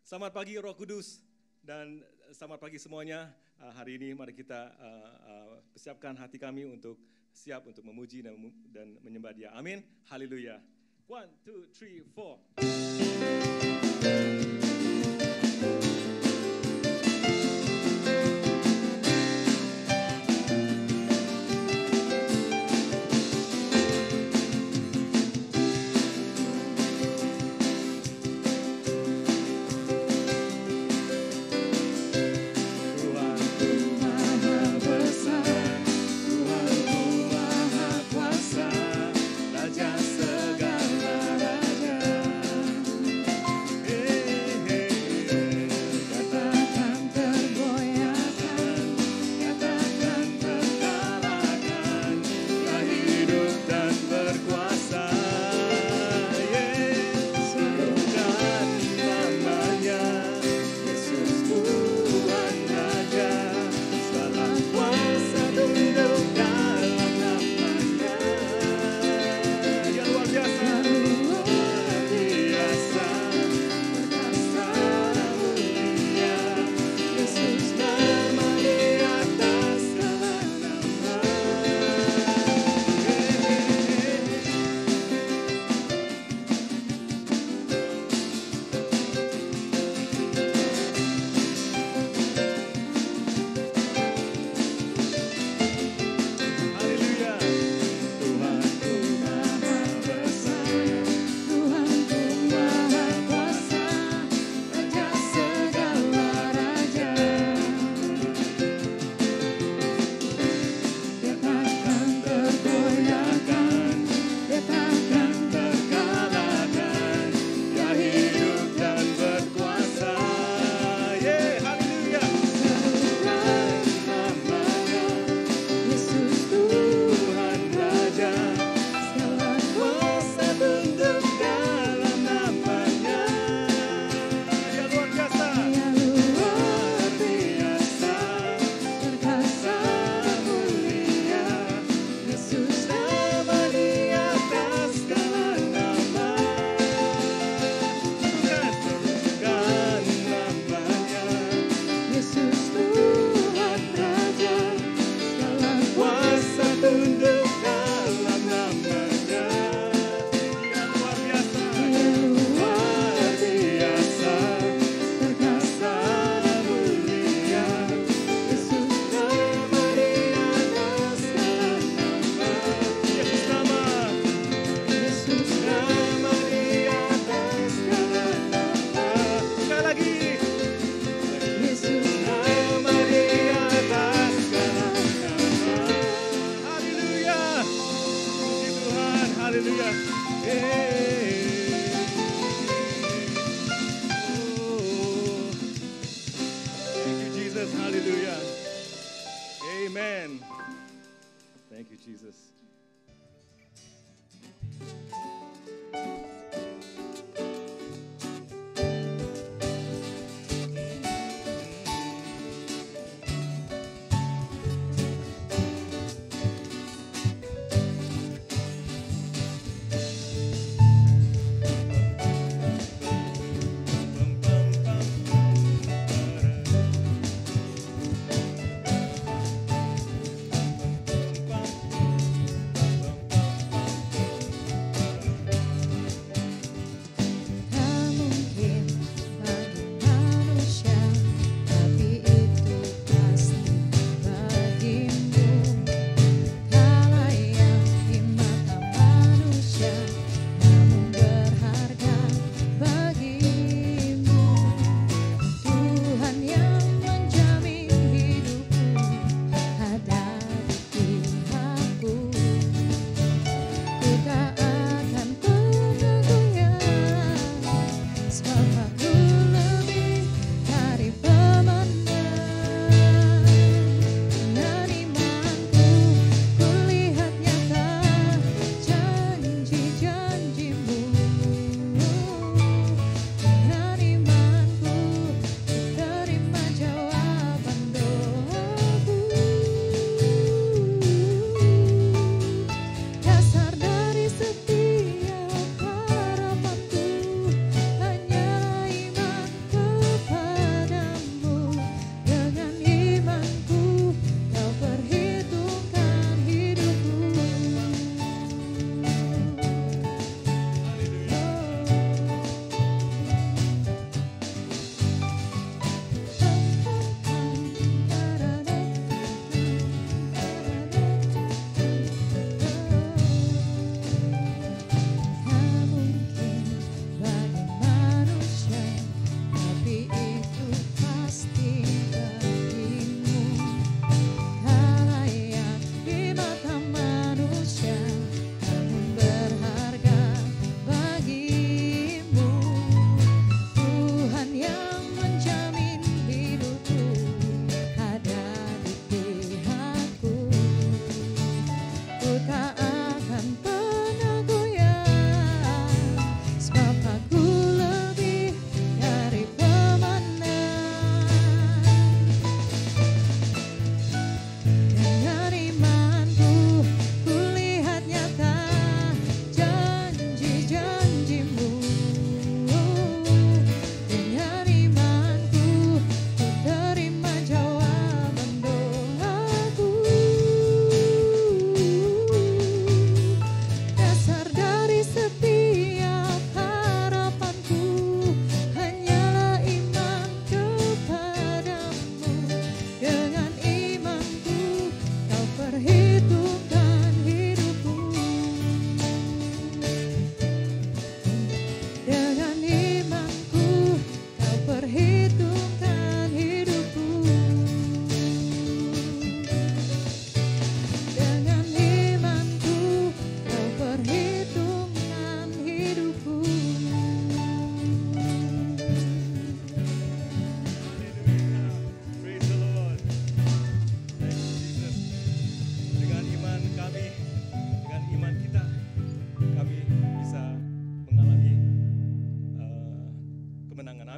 Selamat pagi Roh Kudus dan selamat pagi semuanya. Hari ini mari kita persiapkan hati kami untuk siap untuk memuji dan menyembah Dia. Amin. Haleluya. 1, 2, 3, 4.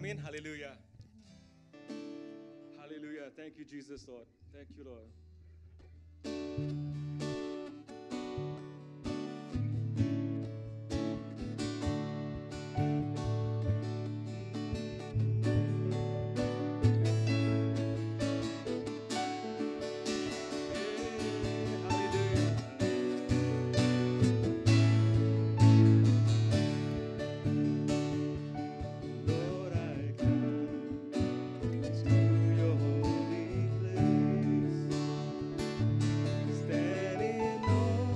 Amin. Haleluya. Haleluya. Thank you Jesus Lord. Thank you Lord. Lord, I come to your holy place, stand in awe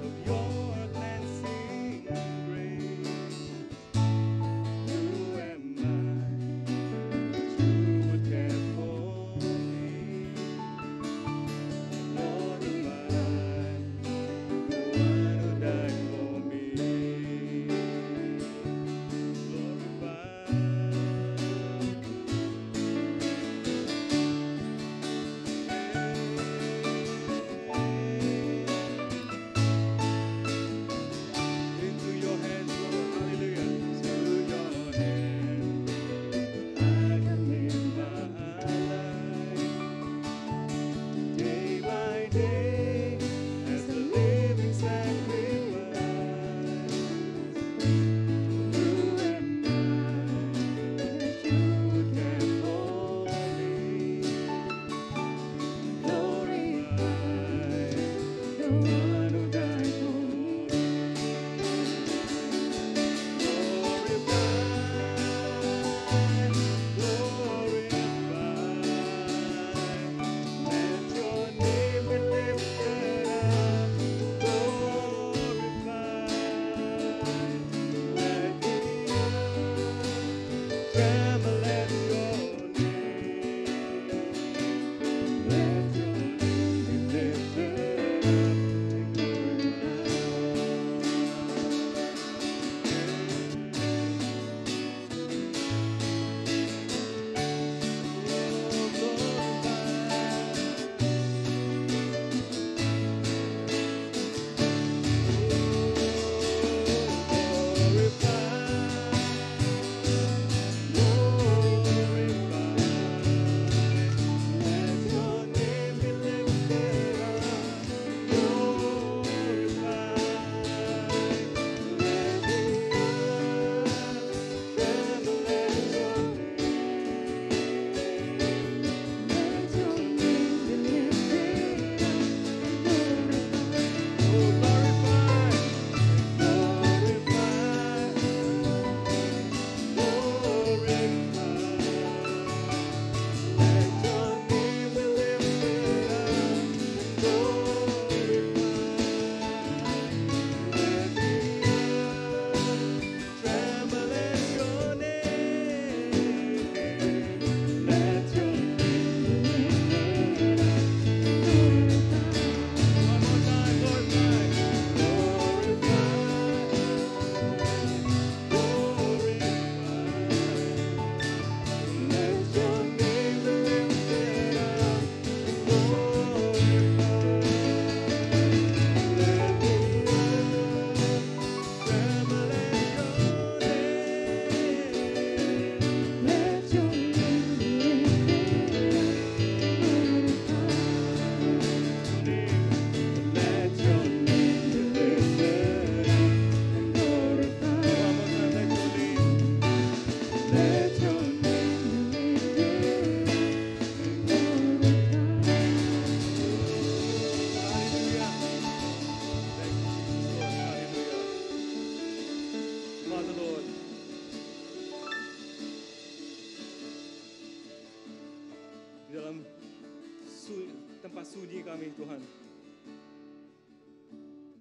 of your cleansing grace. Who am I that you would care for me? Lord, am I the one who died for me? Into your hands, Lord, hallelujah. To your hands, I commit my life. Day by day, as a living sacrifice. Who am I that you would care for me? Glorify the one who died for me. Tempat sunyi kami Tuhan,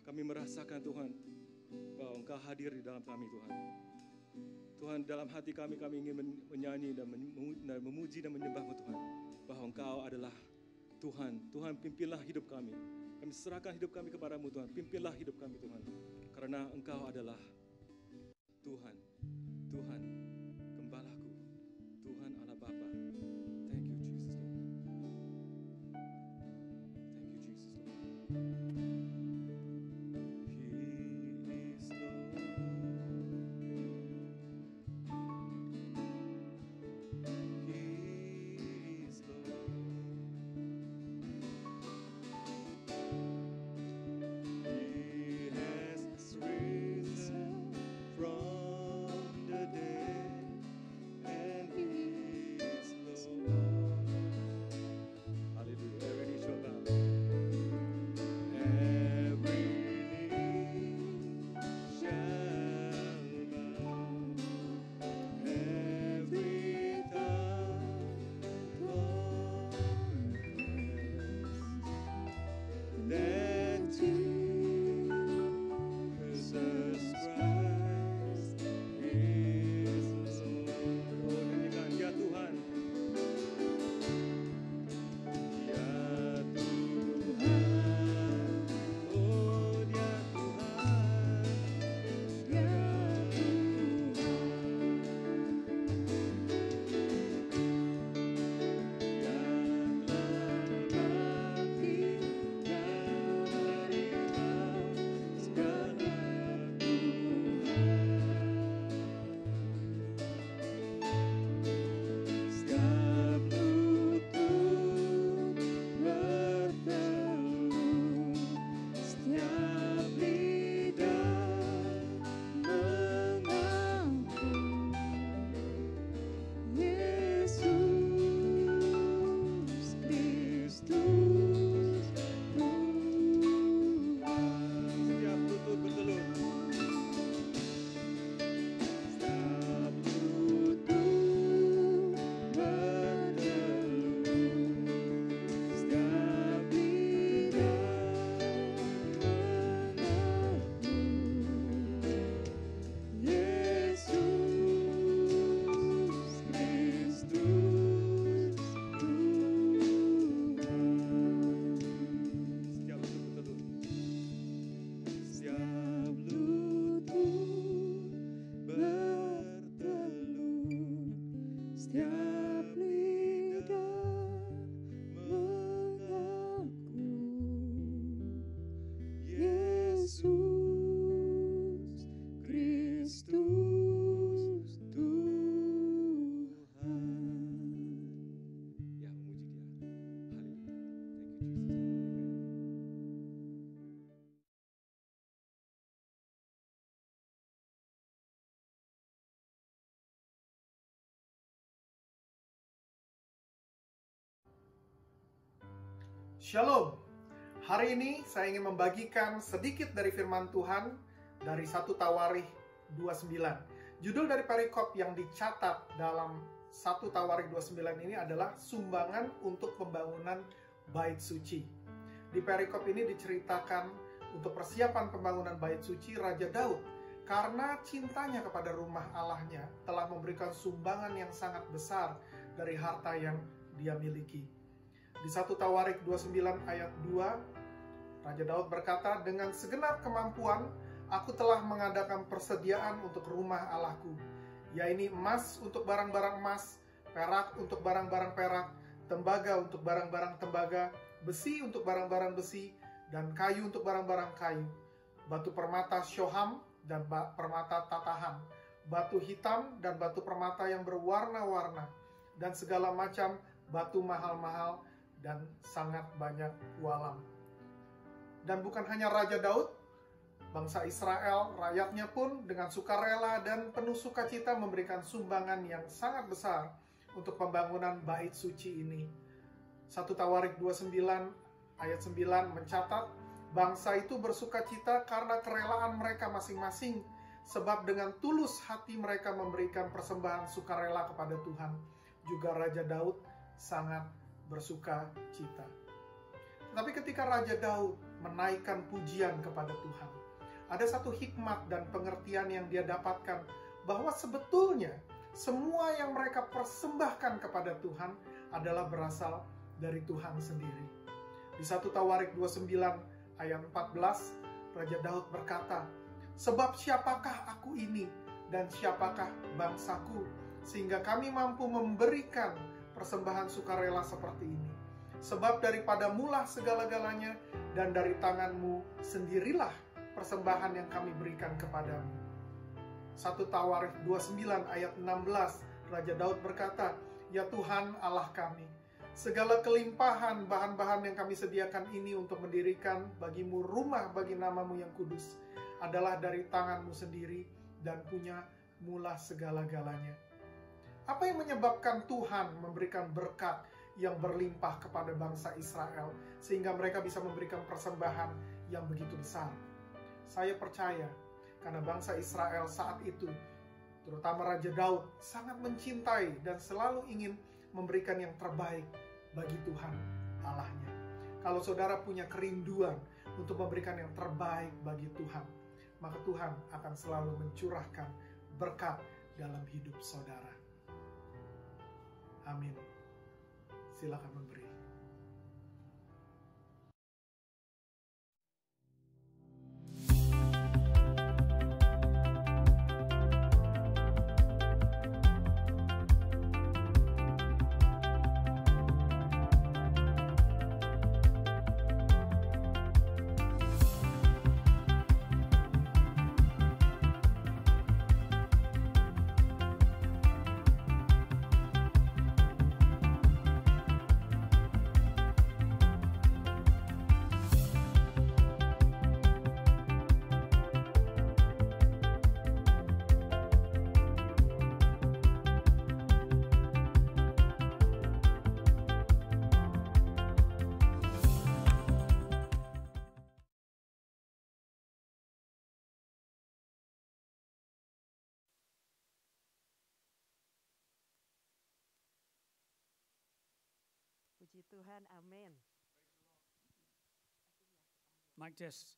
kami merasakan Tuhan bahwa Engkau hadir di dalam kami Tuhan. Tuhan, dalam hati kami ingin menyanyi dan memuji dan menyembah-Mu Tuhan, bahwa Engkau adalah Tuhan. Tuhan, pimpinlah hidup kami. Kami serahkan hidup kami kepadamu Tuhan. Pimpinlah hidup kami Tuhan, karena Engkau adalah Tuhan, Tuhan Gembalaku, Tuhan Allah Bapa. Thank you Jesus Lord. Thank you Jesus Lord. He is Lord. Shalom. Hari ini saya ingin membagikan sedikit dari firman Tuhan dari 1 Tawarikh 29. Judul dari perikop yang dicatat dalam 1 Tawarikh 29 ini adalah sumbangan untuk pembangunan bait suci. Di perikop ini diceritakan untuk persiapan pembangunan bait suci Raja Daud karena cintanya kepada rumah Allahnya telah memberikan sumbangan yang sangat besar dari harta yang dia miliki. Di 1 Tawarikh 29 ayat 2, Raja Daud berkata, "Dengan segenap kemampuan, aku telah mengadakan persediaan untuk rumah Allahku, yaitu emas untuk barang-barang emas, perak untuk barang-barang perak, tembaga untuk barang-barang tembaga, besi untuk barang-barang besi, dan kayu untuk barang-barang kayu, batu permata syoham dan permata tatahan, batu hitam dan batu permata yang berwarna-warna, dan segala macam batu mahal-mahal, dan sangat banyak walam." Dan bukan hanya Raja Daud, bangsa Israel, rakyatnya pun dengan sukarela dan penuh sukacita memberikan sumbangan yang sangat besar untuk pembangunan bait suci ini. 1 Tawarikh 29 ayat 9 mencatat, bangsa itu bersukacita karena kerelaan mereka masing-masing, sebab dengan tulus hati mereka memberikan persembahan sukarela kepada Tuhan. Juga Raja Daud sangat bersuka cita. Tetapi ketika Raja Daud menaikkan pujian kepada Tuhan, ada satu hikmat dan pengertian yang dia dapatkan bahwa sebetulnya semua yang mereka persembahkan kepada Tuhan adalah berasal dari Tuhan sendiri. Di 1 Tawarikh 29 ayat 14, Raja Daud berkata, "Sebab siapakah aku ini dan siapakah bangsaku, sehingga kami mampu memberikan persembahan sukarela seperti ini. Sebab daripada mulah segala-galanya, dan dari tanganmu sendirilah persembahan yang kami berikan kepadamu." 1 Tawarikh 29 ayat 16, Raja Daud berkata, "Ya Tuhan Allah kami, segala kelimpahan bahan-bahan yang kami sediakan ini untuk mendirikan bagimu rumah bagi namamu yang kudus adalah dari tanganmu sendiri dan punya mulah segala-galanya." Apa yang menyebabkan Tuhan memberikan berkat yang berlimpah kepada bangsa Israel sehingga mereka bisa memberikan persembahan yang begitu besar? Saya percaya karena bangsa Israel saat itu, terutama Raja Daud, sangat mencintai dan selalu ingin memberikan yang terbaik bagi Tuhan Allahnya. Kalau saudara punya kerinduan untuk memberikan yang terbaik bagi Tuhan, maka Tuhan akan selalu mencurahkan berkat dalam hidup saudara. Amin. Silakan memberi. Puji Tuhan, amin. Mic test.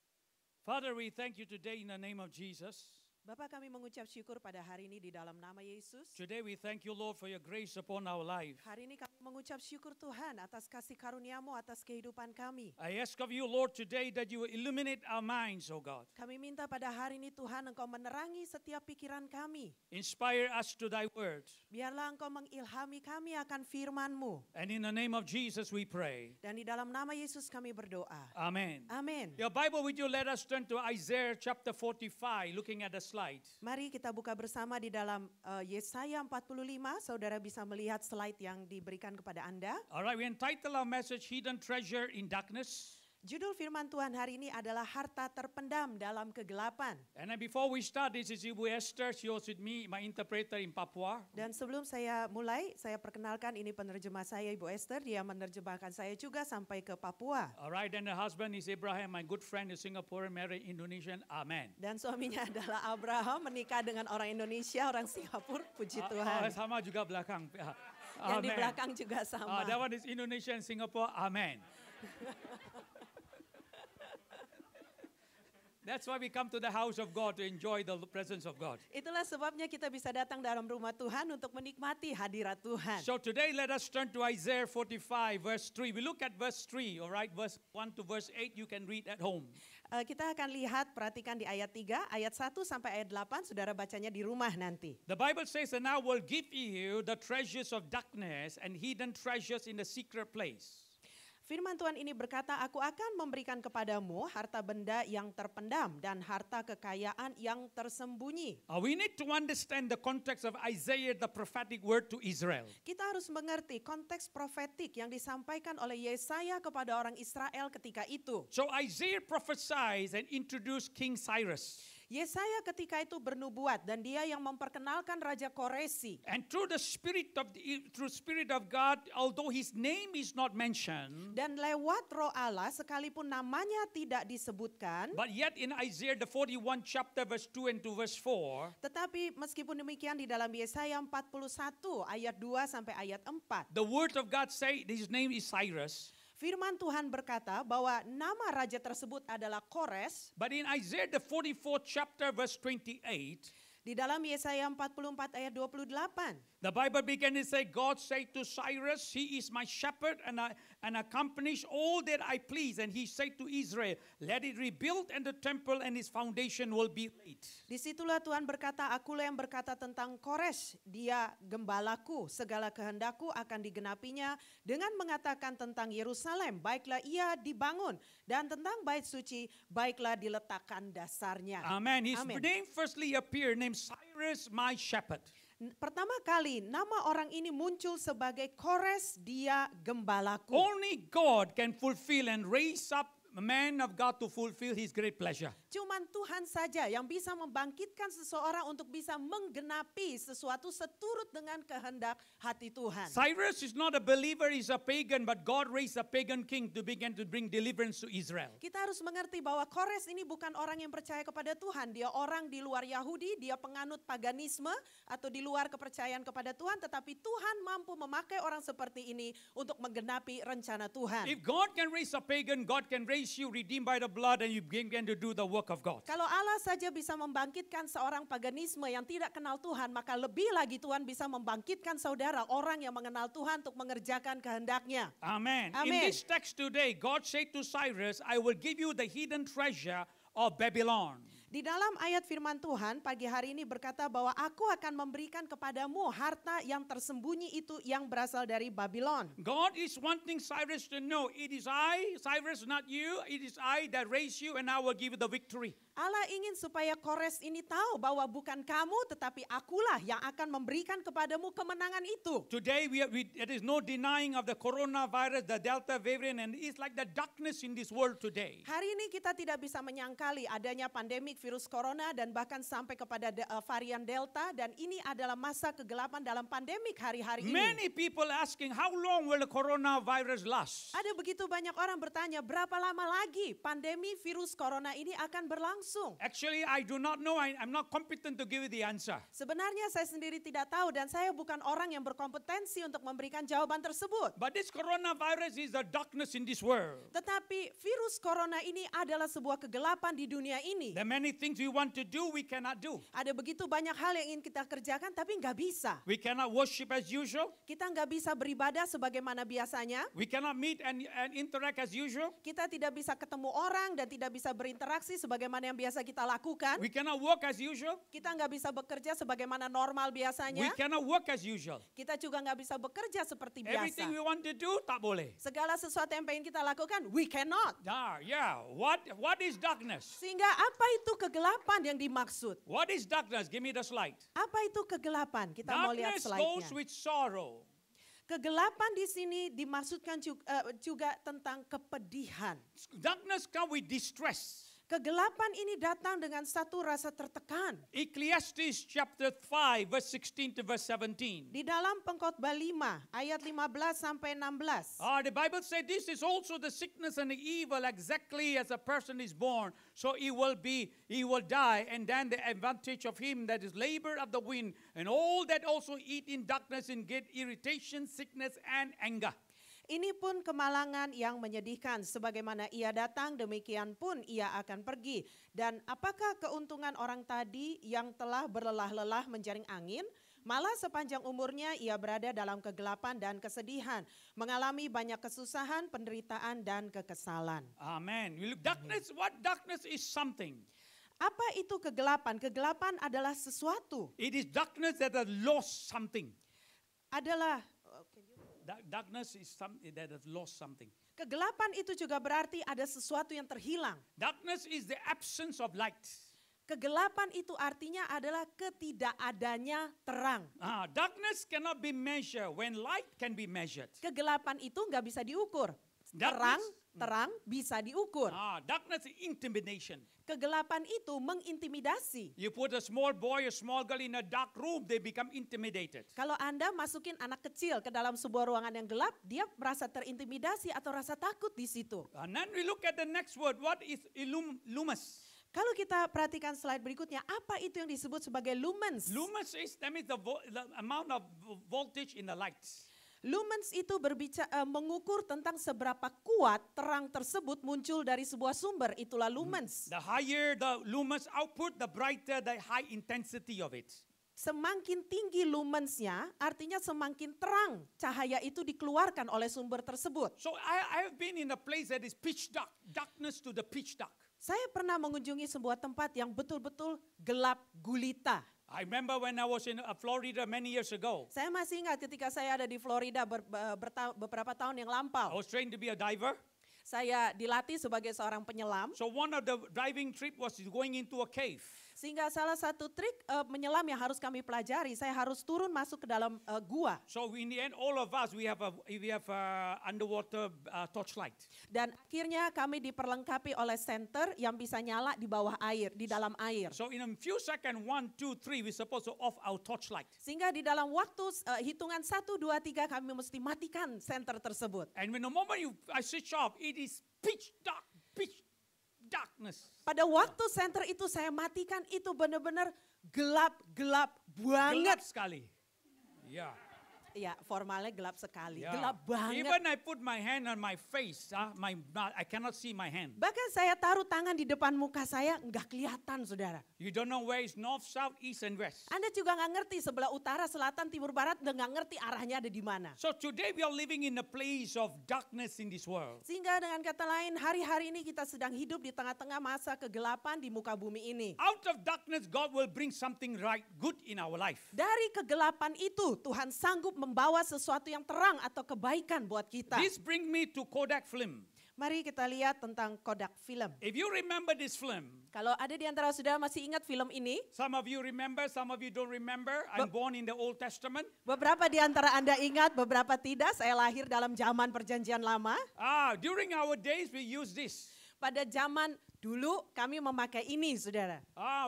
Father, we thank you today in the name of Jesus. Bapa, kami mengucap syukur pada hari ini di dalam nama Yesus. Today we thank you, Lord, for your grace upon our life. Hari ini kami mengucap syukur Tuhan atas kasih karunia-Mu atas kehidupan kami. I ask of you, Lord, today that you will illuminate our minds, oh God. Kami minta pada hari ini Tuhan Engkau menerangi setiap pikiran kami. Inspire us to thy word. Biarlah Engkau mengilhami kami akan firman-Mu. And in the name of Jesus we pray. Dan di dalam nama Yesus kami berdoa. Amen. Amin. Your Bible, would you let us turn to Isaiah chapter 45, looking at the slide. Mari kita buka bersama di dalam Yesaya 45. Saudara bisa melihat slide yang diberikan kepada Anda. All right, we entitle our message, Hidden Treasure in Darkness. Judul firman Tuhan hari ini adalah harta terpendam dalam kegelapan. And then before we start, this is Ibu Esther. She was with me, my interpreter in Papua. Dan sebelum saya mulai, saya perkenalkan ini penerjemah saya Ibu Esther. Dia menerjemahkan saya juga sampai ke Papua. All right, and the husband is Abraham, my good friend is Singaporean, married Indonesian. Amen. Dan suaminya adalah Abraham, menikah dengan orang Indonesia, orang Singapura. Puji Tuhan. Sama juga belakang. Yang di belakang juga sama. That one is Indonesia and Singapore. Amen. That's why we come to the house of God to enjoy the presence of God. Itulah sebabnya kita bisa datang dalam rumah Tuhan untuk menikmati hadirat Tuhan. So today let us turn to Isaiah 45 verse 3. We look at verse 3, all right? Verse 1 to verse 8 you can read at home. Kita akan lihat, perhatikan di ayat 3, ayat 1 sampai ayat 8, saudara bacanya di rumah nanti. The Bible says, "And I will give you the treasures of darkness and hidden treasures in the secret place." Firman Tuhan ini berkata, aku akan memberikan kepadamu harta benda yang terpendam dan harta kekayaan yang tersembunyi. We need to understand the context of Isaiah, the prophetic word to Israel. Kita harus mengerti konteks profetik yang disampaikan oleh Yesaya kepada orang Israel ketika itu. So Isaiah prophesies and introduced King Cyrus. Yesaya ketika itu bernubuat dan dia yang memperkenalkan Raja Koresi. And through Spirit of God, although his name is not mentioned, dan lewat Roh Allah sekalipun namanya tidak disebutkan, but yet in Isaiah the 41 chapter verse 2 and to verse 4, tetapi meskipun demikian di dalam Yesaya 41 ayat 2 sampai ayat 4, the word of God say his name is Cyrus. Firman Tuhan berkata bahwa nama raja tersebut adalah Kores. But in Isaiah the 44th chapter verse 28, di dalam Yesaya 44 ayat 28, the Bible began to say, God said to Cyrus, he is my shepherd and accomplish all that I please. And he said to Israel, let it rebuild and the temple and its foundation will be laid. Disitulah Tuhan berkata, akulah yang berkata tentang Kores, dia gembalaku, segala kehendakku akan digenapinya, dengan mengatakan tentang Yerusalem, baiklah ia dibangun, dan tentang bait suci, baiklah diletakkan dasarnya. Amen. His name firstly appeared, named Cyrus, my shepherd. Pertama kali nama orang ini muncul sebagai Kores, dia gembalaku. Only God can fulfill and raise up a man of God to fulfill his great pleasure. Cuman Tuhan saja yang bisa membangkitkan seseorang untuk bisa menggenapi sesuatu seturut dengan kehendak hati Tuhan. Cyrus is not a believer, he's a pagan, but God raised a pagan king to begin to bring deliverance to Israel. Kita harus mengerti bahwa Kores ini bukan orang yang percaya kepada Tuhan. Dia orang di luar Yahudi, dia penganut paganisme atau di luar kepercayaan kepada Tuhan. Tetapi Tuhan mampu memakai orang seperti ini untuk menggenapi rencana Tuhan. If God can raise a pagan, God can raise you redeemed by the blood and you begin to do the work of God. Kalau Allah saja bisa membangkitkan seorang paganisme yang tidak kenal Tuhan, maka lebih lagi Tuhan bisa membangkitkan saudara orang yang mengenal Tuhan untuk mengerjakan kehendak-Nya. Amen. Amen. In this text today, God said to Cyrus, I will give you the hidden treasure of Babylon. Di dalam ayat firman Tuhan pagi hari ini berkata bahwa aku akan memberikan kepadamu harta yang tersembunyi itu yang berasal dari Babylon. God is wanting Cyrus to know, it is I, Cyrus, not you, it is I that raised you and I will give you the victory. Allah ingin supaya Kores ini tahu bahwa bukan kamu tetapi akulah yang akan memberikan kepadamu kemenangan itu. Today there is no denying of the coronavirus, the Delta variant, and it's like the darkness in this world today. Hari ini kita tidak bisa menyangkali adanya pandemik virus corona dan bahkan sampai kepada varian Delta, dan ini adalah masa kegelapan dalam pandemik hari-hari ini. Many people asking, how long will the coronavirus last? Ada begitu banyak orang bertanya, berapa lama lagi pandemi virus corona ini akan berlangsung? Actually, I do not know. I'm not competent to give you the answer. Sebenarnya saya sendiri tidak tahu dan saya bukan orang yang berkompetensi untuk memberikan jawaban tersebut. But this coronavirus is the darkness in this world. Tetapi virus corona ini adalah sebuah kegelapan di dunia ini. There are many things we want to do, we cannot do. Ada begitu banyak hal yang ingin kita kerjakan tapi nggak bisa. We cannot worship as usual. Kita nggak bisa beribadah sebagaimana biasanya. We cannot meet and interact as usual. Kita tidak bisa ketemu orang dan tidak bisa berinteraksi sebagaimana yang biasa kita lakukan. We cannot work as usual. Kita nggak bisa bekerja sebagaimana normal We biasanya. cannot work as usual. Kita juga nggak bisa bekerja seperti Everything we biasa. want to do, tak boleh. Segala sesuatu yang pengen kita lakukan, we cannot. Yeah. What is darkness? Sehingga apa itu kegelapan yang dimaksud? What is darkness? Give me the slide. Apa itu kegelapan? Kita mau lihat Darkness goes slide-nya. with sorrow. Kegelapan di sini dimaksudkan juga tentang kepedihan. Darkness comes with distress. Kegelapan ini datang dengan satu rasa tertekan. Ecclesiastes chapter 5 verse 16 to verse 17. Di dalam Pengkhotbah 5 ayat 15 sampai 16. The Bible says this is also the sickness and the evil exactly as a person is born. So he will die, and then the advantage of him that is labor of the wind, and all that also eat in darkness and get irritation, sickness, and anger. Ini pun kemalangan yang menyedihkan, sebagaimana ia datang demikian pun ia akan pergi. Dan apakah keuntungan orang tadi yang telah berlelah-lelah menjaring angin? Malah sepanjang umurnya ia berada dalam kegelapan dan kesedihan, mengalami banyak kesusahan, penderitaan dan kekesalan. Amen. You look, darkness, what darkness is something. Apa itu kegelapan? Kegelapan adalah sesuatu. It is darkness that has lost something. Adalah Darkness is something that has lost something. kegelapan itu juga berarti ada sesuatu yang terhilang. Darkness is the absence of light. Kegelapan itu artinya adalah ketidakadanya terang. Darkness cannot be measured when light can be measured. Kegelapan itu nggak bisa diukur. Terang bisa diukur. Darkness is intimidation. Kegelapan itu mengintimidasi. You put a small boy, a small girl in a dark room, they become intimidated. Kalau Anda masukin anak kecil ke dalam sebuah ruangan yang gelap, dia merasa terintimidasi atau rasa takut di situ. And then we look at the next word. What is lumens? Kalau kita perhatikan slide berikutnya, apa itu yang disebut sebagai lumens? Lumens is the amount of voltage in the lights. Lumens itu mengukur tentang seberapa kuat terang tersebut muncul dari sebuah sumber, itulah lumens. The higher the lumens output, the brighter the high intensity of it. Semakin tinggi lumensnya, artinya semakin terang cahaya itu dikeluarkan oleh sumber tersebut. So I have been in a place that is pitch dark, darkness to the pitch dark. Saya pernah mengunjungi sebuah tempat yang betul-betul gelap gulita. I remember when I was in Florida many years ago. Saya masih ingat ketika saya ada di Florida beberapa tahun yang lampau. I was trained to be a diver. Saya dilatih sebagai seorang penyelam. So one of the diving trip was going into a cave. Sehingga salah satu trik menyelam yang harus kami pelajari, saya harus turun masuk ke dalam gua. So in the end, all of us we have underwater torchlight. Dan akhirnya kami diperlengkapi oleh senter yang bisa nyala di bawah air, di dalam air. So in a few seconds, 1, 2, 3, we supposed to off our torchlight. Sehingga di dalam waktu hitungan 1, 2, 3 kami mesti matikan senter tersebut. And when the moment I switch off, it is pitch dark, darkness. Pada waktu senter itu saya matikan, itu benar-benar gelap banget. Gelap sekali. Ya. Ya, formalnya gelap sekali, Yeah. gelap banget. Even I put my hand on my face, I cannot see my hand. Bahkan saya taruh tangan di depan muka saya, nggak kelihatan, saudara. You don't know where is north, south, east, and west. Anda juga nggak ngerti sebelah utara, selatan, timur, barat, dan nggak ngerti arahnya ada di mana. So today we are living in a place of darkness in this world. Sehingga dengan kata lain, hari-hari ini kita sedang hidup di tengah-tengah masa kegelapan di muka bumi ini. Out of darkness, God will bring something right, good in our life. Dari kegelapan itu, Tuhan sanggup membawa sesuatu yang terang atau kebaikan buat kita. This brings me to Kodak film. Mari kita lihat tentang Kodak film. If you remember this film, Kalau ada di antara saudara masih ingat film ini, some of you remember, some of you don't remember. I'm born in the Old Testament. beberapa di antara Anda ingat, beberapa tidak. Saya lahir dalam zaman perjanjian lama. During our days, we use this. Pada zaman dulu kami memakai ini, saudara.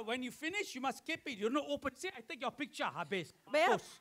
When you finish, you must keep it. You don't open. See, I take your picture, habis.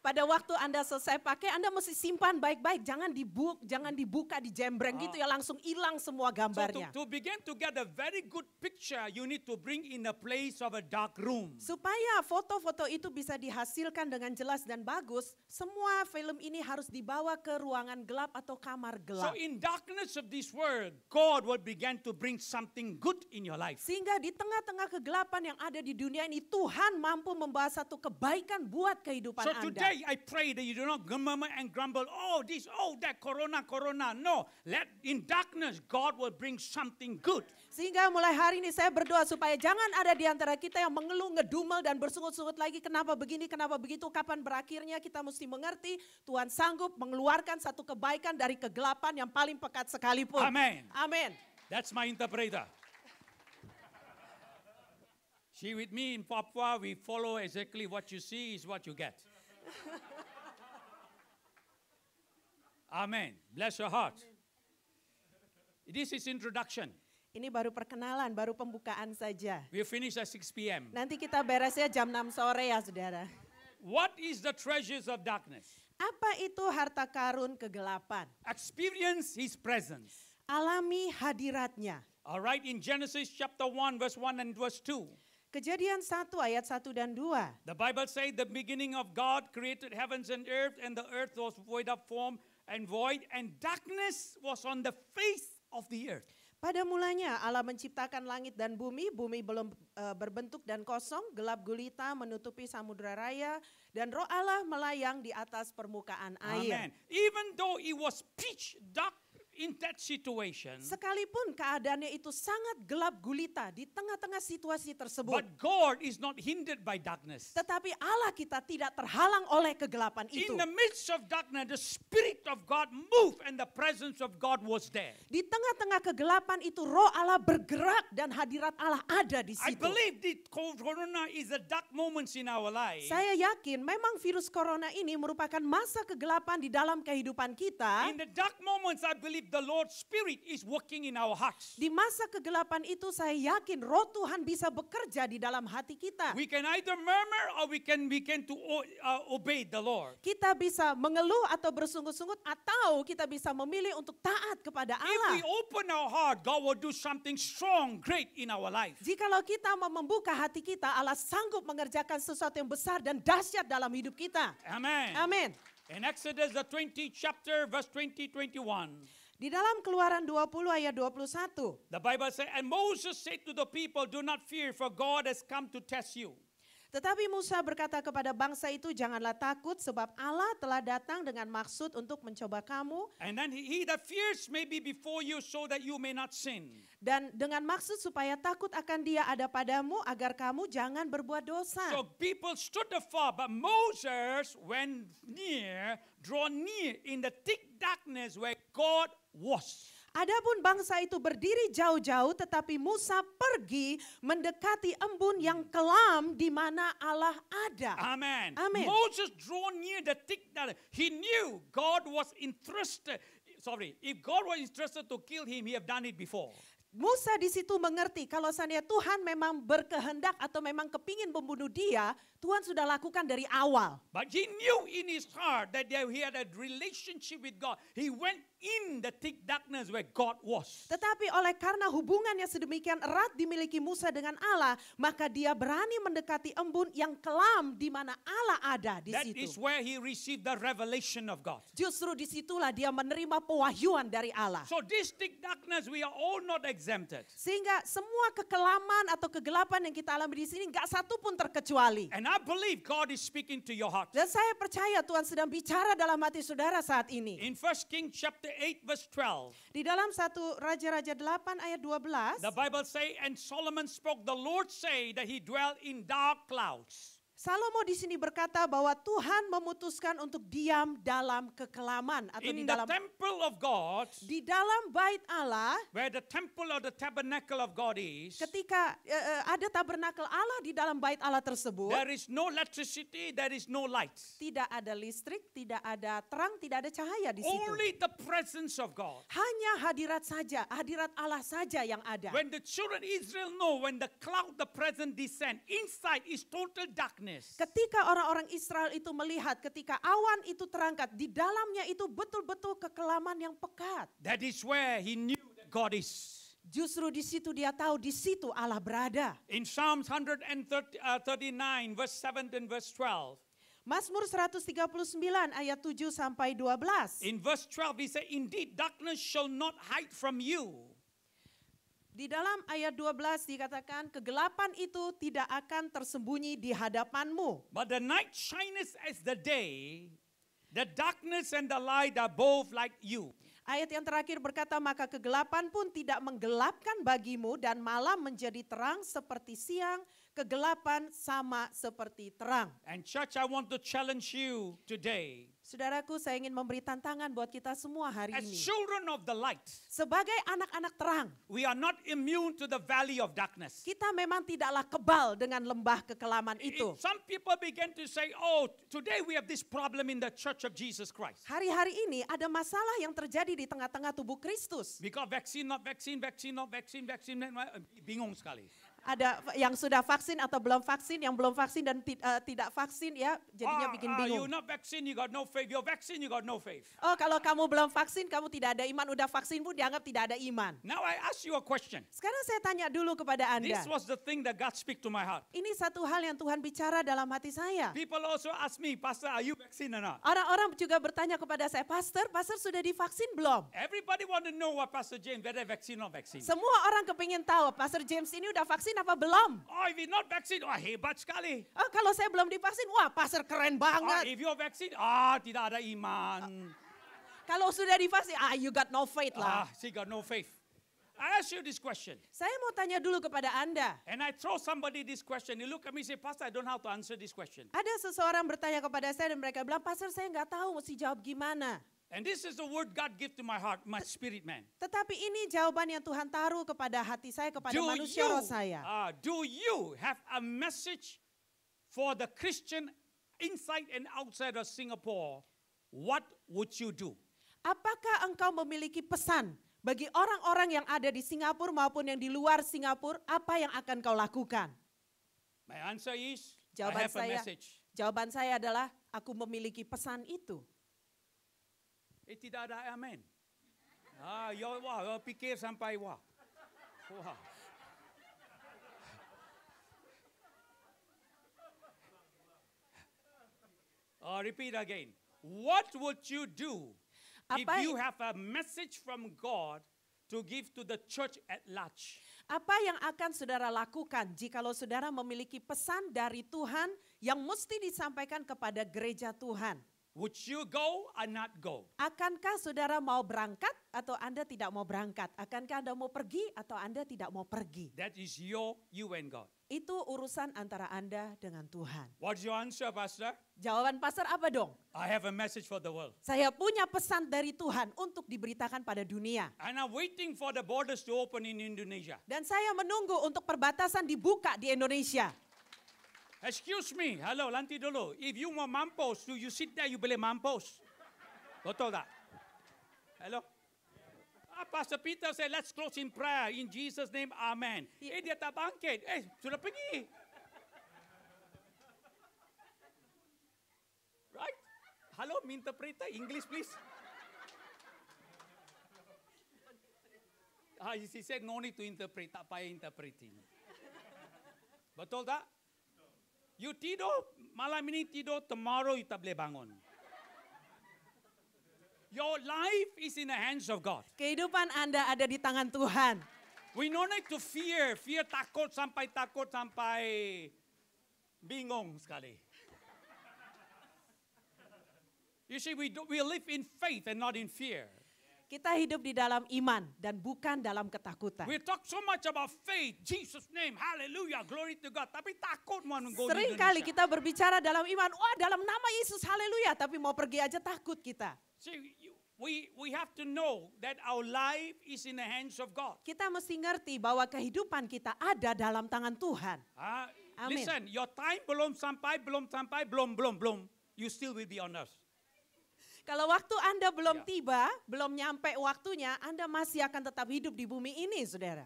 Pada waktu Anda selesai pakai, Anda mesti simpan baik-baik. Jangan dibuka, dijembreng gitu ya, langsung hilang semua gambarnya. So to begin to get a very good picture, you need to bring in a place of a dark room. Supaya foto-foto itu bisa dihasilkan dengan jelas dan bagus, semua film ini harus dibawa ke ruangan gelap atau kamar So gelap. in darkness of this world, God will begin to bring something good in your life. Sehingga di tengah-tengah kegelapan yang ada di dunia ini, Tuhan mampu membawa satu kebaikan buat kehidupan So Anda. today I pray that you do not murmur and grumble, oh this, oh that, corona. No, let in darkness God will bring something good. Sehingga mulai hari ini saya berdoa supaya jangan ada di antara kita yang mengeluh, ngedumel dan bersungut-sungut lagi kenapa begini, kenapa begitu, kapan berakhirnya. Kita mesti mengerti Tuhan sanggup mengeluarkan satu kebaikan dari kegelapan yang paling pekat sekalipun. Amen. Amin. That's my interpreter. She with me in Papua, we follow exactly what you see is what you get. Amen. Bless your heart. This is introduction. Ini baru perkenalan, baru pembukaan saja. We'll finish at 6 p.m. Nanti kita beresnya jam 6 sore ya saudara. What is the treasures of darkness? Apa itu harta karun kegelapan? Experience his presence. Alami hadiratnya. All right, in Genesis chapter 1, verse 1 and verse 2. Kejadian 1 ayat 1 dan 2. The Bible says the beginning of God created heavens and the earth was void of form and void, and darkness was on the face of the earth. Pada mulanya Allah menciptakan langit dan bumi belum berbentuk dan kosong, gelap gulita menutupi samudra raya, dan roh Allah melayang di atas permukaan air. Amen. Even though it was pitch dark in that situation, Sekalipun keadaannya itu sangat gelap gulita di tengah-tengah situasi tersebut, but God is not hindered by darkness. tetapi Allah kita tidak terhalang oleh kegelapan itu. In the midst of darkness, the Spirit of God moved and the presence of God was there. Di tengah-tengah kegelapan itu roh Allah bergerak dan hadirat Allah ada di I situ. believe that corona is a dark moments in our life. Saya yakin memang virus corona ini merupakan masa kegelapan di dalam kehidupan kita. In the dark moments, I believe the Lord's Spirit is working in our hearts. Di masa kegelapan itu saya yakin roh Tuhan bisa bekerja di dalam hati kita. We can either murmur or we can begin to obey the Lord. Kita bisa mengeluh atau bersungut-sungut, atau kita bisa memilih untuk taat kepada If we Allah. open our heart, God will do something strong, great in our life. Jikalau kita mau membuka hati kita, Allah sanggup mengerjakan sesuatu yang besar dan dahsyat dalam hidup kita. Amen. Amin. In Exodus the 20th chapter, verse 20-21. Di dalam Keluaran 20 ayat 21. The Bible says, and Moses said to the people, do not fear, for God has come to test you. Tetapi Musa berkata kepada bangsa itu, janganlah takut sebab Allah telah datang dengan maksud untuk mencoba kamu. And then he that fears may be before you so that you may not sin. Dan dengan maksud supaya takut akan dia ada padamu agar kamu jangan berbuat dosa. So people stood afar, but Moses went near, draw near in the thick darkness where God was. Adapun bangsa itu berdiri jauh-jauh, tetapi Musa pergi mendekati embun yang kelam di mana Allah ada. Amen. Amen. Moses drew near the thick darkness. He knew God was interested. If God was interested to kill him, he have done it before. Musa di situ mengerti kalau seandainya Tuhan memang berkehendak atau memang kepingin membunuh dia, Tuhan sudah lakukan dari awal. But he knew in his heart that he had a relationship with God. He went in the thick darkness where God was. Tetapi oleh karena hubungannya sedemikian erat dimiliki Musa dengan Allah, maka dia berani mendekati embun yang kelam di mana Allah ada di That situ. is where he received the revelation of God. Justru disitulah dia menerima pewahyuan dari Allah. So this thick darkness, we are all not exempted. Sehingga semua kekelaman atau kegelapan yang kita alami di sini nggak satu pun terkecuali. And I believe God is speaking to your heart. Dan saya percaya Tuhan sedang bicara dalam hati saudara saat ini. In 1 Kings chapter 8 verse 12, Di dalam 1 Raja-Raja 8 ayat 12, the Bible say, and Solomon spoke, the Lord say that he dwelt in dark clouds. Salomo di sini berkata bahwa Tuhan memutuskan untuk diam dalam kekelaman atau In di the dalam temple of God, bait Allah. where the temple or the tabernacle of God is, Ketika ada tabernakel Allah di dalam bait Allah tersebut, there is no electricity, there is no light. tidak ada listrik, tidak ada terang, tidak ada cahaya di situ. Only the presence of God. Hanya hadirat saja, hadirat Allah saja yang ada. When the children of Israel know, when the cloud, the presence descend, inside is total darkness. Ketika orang-orang Israel itu melihat ketika awan itu terangkat, di dalamnya itu betul-betul kekelaman yang pekat. That is where he knew that God is. Justru di situ dia tahu di situ Allah berada. In Psalms 139 verse 7 and verse 12. Mazmur 139 ayat 7 sampai 12. In verse 12 he said, indeed darkness shall not hide from you. Di dalam ayat 12 dikatakan kegelapan itu tidak akan tersembunyi di hadapanmu. But the night shineth as the day, the darkness and the light are both like you. Ayat yang terakhir berkata, maka kegelapan pun tidak menggelapkan bagimu dan malam menjadi terang seperti siang, kegelapan sama seperti terang. And church, I want to challenge you today. Saudaraku, saya ingin memberi tantangan buat kita semua hari As ini. children of the light, Sebagai anak-anak terang, we are not immune to the valley of darkness. kita memang tidaklah kebal dengan lembah kekelaman itu. Some people begin to say, oh, today we have this problem in the church of Jesus Christ. Hari-hari ini ada masalah yang terjadi di tengah-tengah tubuh Kristus. Because vaccine, not vaccine, vaccine, not vaccine, vaccine, bingung sekali. Ada yang sudah vaksin atau belum vaksin, yang belum vaksin dan tidak vaksin ya, jadinya bikin You bingung. not vaccine, you got no faith. You're vaccine, you got no faith. Oh, kalau kamu belum vaksin, kamu tidak ada iman. Udah vaksin pun dianggap tidak ada iman. Now I ask you a question. Sekarang saya tanya dulu kepada Anda. This was the thing that God speak to my heart. Ini satu hal yang Tuhan bicara dalam hati saya. People also ask me, Pastor, are you vaccine or not? Orang-orang juga bertanya kepada saya, Pastor sudah divaksin belum? Everybody want to know what Pastor James, whether vaccine or vaccine. Semua orang kepingin tahu, Pastor James ini udah vaksin apa belum? Oh, if you're not vaccine, hebat sekali. Oh, kalau saya belum divaksin, wah Pastor keren banget. If you're vaccine, tidak ada iman. Kalau sudah divaksin, you got no faith lah. She got no faith. I ask you this question. Saya mau tanya dulu kepada Anda. And I throw somebody this question. You look at me and say, Pastor, I don't know how to answer this question. Ada seseorang bertanya kepada saya dan mereka bilang, Pastor saya nggak tahu mesti jawab gimana. And this is the word God give to my heart, my spirit man. Tetapi ini jawaban yang Tuhan taruh kepada hati saya, kepada manusia roh saya. Do you have a message for the Christian inside and outside of Singapore? What would you do? Apakah engkau memiliki pesan bagi orang-orang yang ada di Singapura maupun yang di luar Singapura? Apa yang akan kau lakukan? My answer is, I Jawaban have a message. Jawaban saya adalah, aku memiliki pesan itu. Tidak ada amen. Pikir sampai wah. Repeat again. What would you do if you have a message from God to give to the church at large? Apa yang akan saudara lakukan jikalau saudara memiliki pesan dari Tuhan yang mesti disampaikan kepada gereja Tuhan? Would you go or not go? Akankah saudara mau berangkat atau Anda tidak mau berangkat? Akankah Anda mau pergi atau Anda tidak mau pergi? That is you and God. Itu urusan antara Anda dengan Tuhan. What's your answer, Pastor? Jawaban pastor apa dong? I have a message for the world. Saya punya pesan dari Tuhan untuk diberitakan pada dunia. And I'm waiting for the borders to open in Indonesia. Dan saya menunggu untuk perbatasan dibuka di Indonesia. Excuse me, hello, nanti dulu. If you mau mampus, you sit there, you boleh mampus. Betul tak? Hello? Pastor Peter said, let's close in prayer. In Jesus' name, amen. Dia tak bangkit. Sudah pergi. Right? Hello, interpreter, English please. He said, no need to interpret. Tak payah interpreting. Betul tak? You tidur, malam ini tidur, tomorrow you tak boleh bangun. Your life is in the hands of God. Kehidupan Anda ada di tangan Tuhan. We no need to fear. Fear takut sampai bingung sekali. You see, we live in faith and not in fear. Kita hidup di dalam iman dan bukan dalam ketakutan. We talk so much about faith, Jesus name, hallelujah, glory to God. Tapi takut mau go di Sering kali Indonesia. kita berbicara dalam iman, wah dalam nama Yesus, haleluya. Tapi mau pergi aja takut kita. See, we have to know that our life is in the hands of God. Kita mesti ngerti bahwa kehidupan kita ada dalam tangan Tuhan. Amin. Listen, your time belum sampai, belum. You still will be on earth. Kalau waktu Anda belum tiba, belum nyampe waktunya, Anda masih akan tetap hidup di bumi ini, saudara.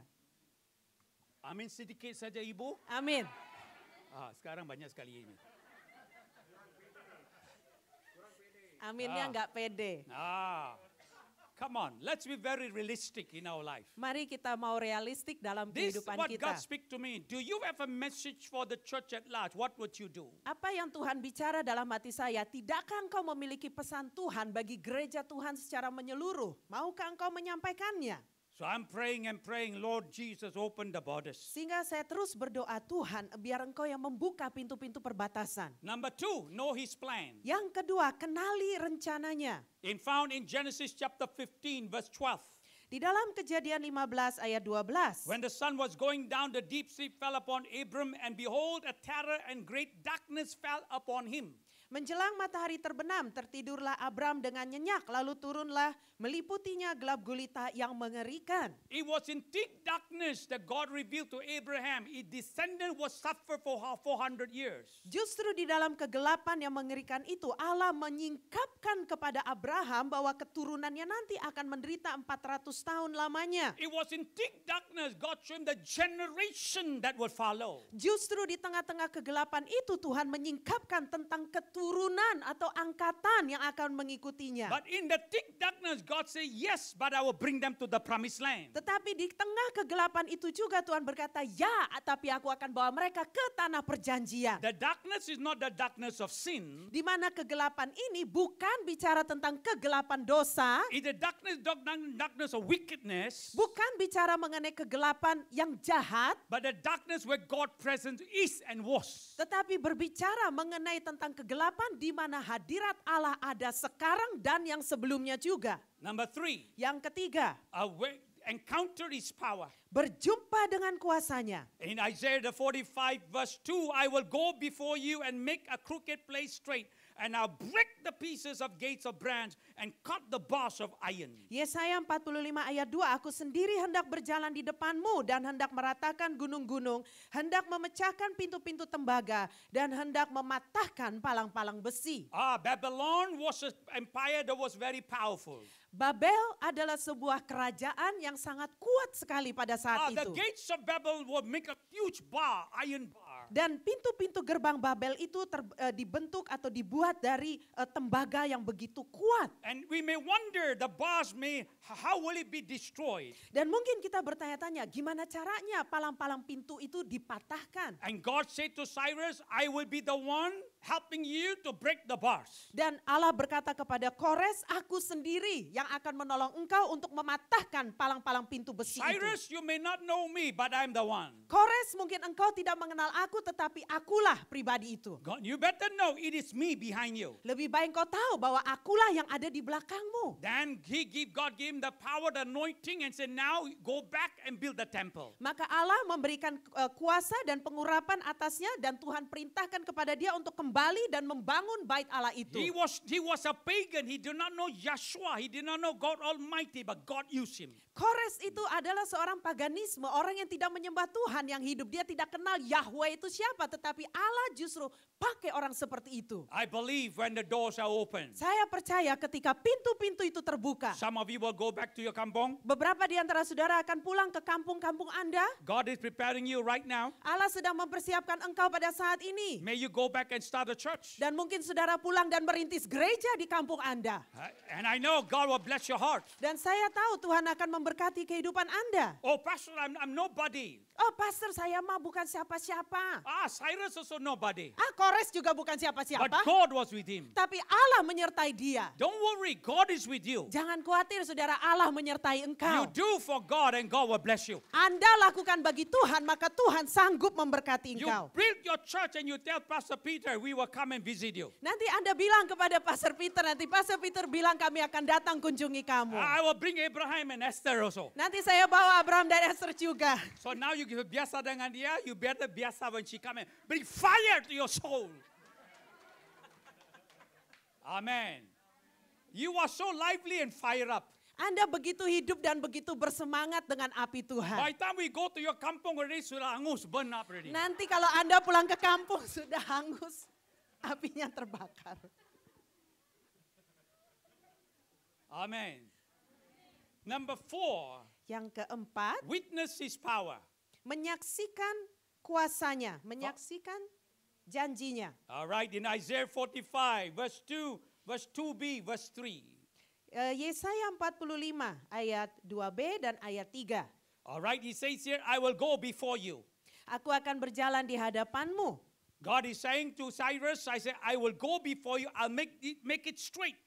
Amin sedikit saja ibu. Amin. Sekarang banyak sekali ini. Aminnya nggak pede. Come on, let's be very realistic in our life. Mari kita mau realistik dalam This kehidupan what kita. God speak to me. Do you have a message for the church at large? What would you do? Apa yang Tuhan bicara dalam hati saya, tidakkah engkau memiliki pesan Tuhan bagi gereja Tuhan secara menyeluruh? Maukah engkau menyampaikannya? So I'm praying and praying, Lord Jesus, open the borders. Sehingga saya terus berdoa, Tuhan, biar engkau yang membuka pintu-pintu perbatasan. Number 2, know His plan. Yang kedua, kenali rencananya. Found in Genesis chapter 15 verse 12. Di dalam Kejadian 15 ayat 12. When the sun was going down, the deep sleep fell upon Abram, and behold, a terror and great darkness fell upon him. Menjelang matahari terbenam, tertidurlah Abram dengan nyenyak, lalu turunlah meliputinya gelap gulita yang mengerikan. It was in thick darkness that God revealed to Abraham his descendant was suffer for 400 years. Justru di dalam kegelapan yang mengerikan itu, Allah menyingkapkan kepada Abraham bahwa keturunannya nanti akan menderita 400 tahun lamanya. It was in thick darkness God showed him the generation that would follow. Justru di tengah-tengah kegelapan itu Tuhan menyingkapkan tentang keturunan atau angkatan yang akan mengikutinya. But in the thick darkness God said, yes, but I will bring them to the promised land. Tetapi di tengah kegelapan itu juga Tuhan berkata, ya, tapi aku akan bawa mereka ke tanah perjanjian. The darkness is not the darkness of sin. Di mana kegelapan ini bukan bicara tentang kegelapan dosa, It's the darkness of wickedness. bukan bicara mengenai kegelapan yang jahat, But the darkness where God's presence is and was. tetapi berbicara mengenai tentang kegelapan di mana hadirat Allah ada sekarang dan yang sebelumnya juga. Number 3, Yang ketiga, encounter his power. berjumpa dengan kuasanya. In Isaiah the 45 verse 2, I will go before you and make a crooked place straight, and I'll break the pieces of gates of bronze and cut the bars of iron. Yesaya 45 ayat 2, aku sendiri hendak berjalan di depanmu dan hendak meratakan gunung-gunung, hendak memecahkan pintu-pintu tembaga dan hendak mematahkan palang-palang besi. Babylon was an empire that was very powerful. Babel adalah sebuah kerajaan yang sangat kuat sekali pada saat The itu. gates of Babel would make a huge bar, iron bar. Dan pintu-pintu gerbang Babel itu dibentuk atau dibuat dari tembaga yang begitu kuat. And we may wonder, how will it be destroyed? Dan mungkin kita bertanya-tanya, gimana caranya palang-palang pintu itu dipatahkan? And God said to Cyrus, I will be the one helping you to break the bars. Dan Allah berkata kepada Kores, aku sendiri yang akan menolong engkau untuk mematahkan palang-palang pintu besi itu. Cyrus, you may not know me, but I'm the one. Kores, mungkin engkau tidak mengenal aku, tetapi akulah pribadi itu. God, you better know it is me behind you. Lebih baik kau tahu bahwa akulah yang ada di belakangmu. Then God gave him the power, the anointing, and said, now go back and build the temple. Maka Allah memberikan kuasa dan pengurapan atasnya, dan Tuhan perintahkan kepada dia untuk kembali dan membangun bait Allah itu. He was a pagan. He did not know Yeshua. He did not know God Almighty, but God used him. Kores itu adalah seorang paganisme, orang yang tidak menyembah Tuhan, yang hidup dia tidak kenal Yahweh itu siapa, tetapi Allah justru pakai orang seperti itu. I believe when the doors are open, Saya percaya ketika pintu-pintu itu terbuka, some of you will go back to your kampong. beberapa di antara saudara akan pulang ke kampung-kampung Anda. God is preparing you right now. Allah sedang mempersiapkan engkau pada saat ini. May you go back and start a church. Dan mungkin saudara pulang dan merintis gereja di kampung Anda. And I know God will bless your heart. Dan saya tahu Tuhan akan memberkati kehidupan Anda. Oh, Pastor, I'm nobody. Oh, pastor, saya mah bukan siapa-siapa. Cyrus also nobody. Kores juga bukan But siapa-siapa. God was with him. Tapi Allah menyertai dia. Don't worry, God is with you. Jangan khawatir saudara, Allah menyertai You engkau. do for God and God will bless you. Anda lakukan bagi Tuhan, maka Tuhan sanggup memberkati You engkau. build your church and you tell Pastor Peter, we will come and visit you. Nanti Anda bilang kepada Pastor Peter, nanti Pastor Peter bilang kami akan datang kunjungi kamu. I will bring Abraham and Esther also. Nanti saya bawa Abraham dan Esther juga. So now you give biasa dengan dia, you better biasa when she come in. Bring fire to your soul. Amen. You are so lively and fire up. Anda begitu hidup dan begitu bersemangat dengan api By Tuhan. the time we go to your kampung already, sudah hangus, burn up already. Nanti kalau Anda pulang ke kampung sudah hangus, apinya terbakar. Amen. Number 4, Yang keempat, witness his power. menyaksikan kuasanya, menyaksikan janjinya. All right, in Isaiah 45, verse 2, verse 2b, verse 3. Yesaya 45 ayat 2b dan ayat 3. All right, he says here, I will go before you. Aku akan berjalan di hadapanmu. God is saying to Cyrus, I say, I will go before you, I'll make it straight.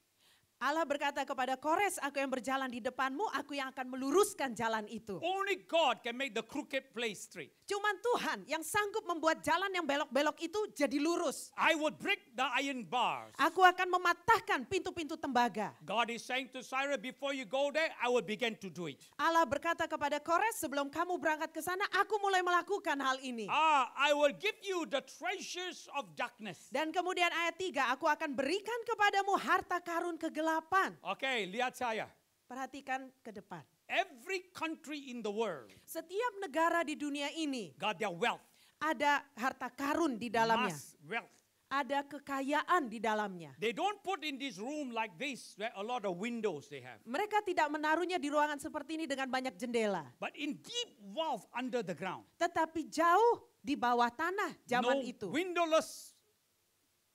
Allah berkata kepada Kores, aku yang berjalan di depanmu, aku yang akan meluruskan jalan itu. Only God can make the crooked place straight. Cuman Tuhan yang sanggup membuat jalan yang belok-belok itu jadi lurus. I would break the iron bars. Aku akan mematahkan pintu-pintu tembaga. God is saying to Cyrus, before you go there, I will begin to do it. Allah berkata kepada Kores, sebelum kamu berangkat ke sana, aku mulai melakukan hal ini. I will give you the treasures of darkness. Dan kemudian ayat 3, aku akan berikan kepadamu harta karun kegelapan. Okay, lihat saya. Perhatikan ke depan. Every country in the world Setiap negara di dunia ini got their wealth, ada harta karun di dalamnya. mass wealth. Ada kekayaan di dalamnya. They don't put in this room like this, where a lot of windows they have. Mereka tidak menaruhnya di ruangan seperti ini dengan banyak jendela. But in deep wealth under the ground. Tetapi jauh di bawah tanah zaman No itu. windowless.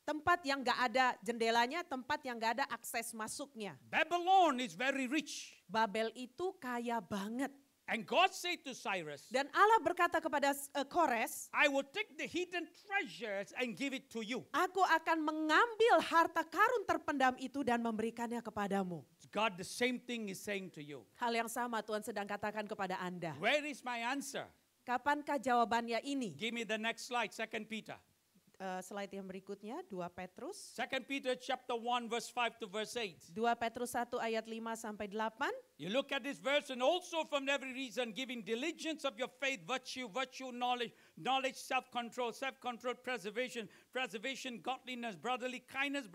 Tempat yang gak ada jendelanya, tempat yang gak ada akses masuknya. Babylon is very rich. Babel itu kaya banget. And God said to Cyrus, Dan Allah berkata kepada Kores, I will take the hidden treasures and give it to you. aku akan mengambil harta karun terpendam itu dan memberikannya kepadamu. God, the same thing is saying to you. Hal yang sama Tuhan sedang katakan kepada Anda. Where is my answer? Kapankah jawabannya ini? Give me the next slide, 2 Peter. Slide yang berikutnya, 2 Petrus. 2 Peter chapter 1 verse 5 to verse 8. 2 Petrus 1 ayat 5 sampai 8. You look at this verse, and also from every reason giving diligence of your faith, virtue, knowledge, self-control, preservation, godliness, brotherly kindness,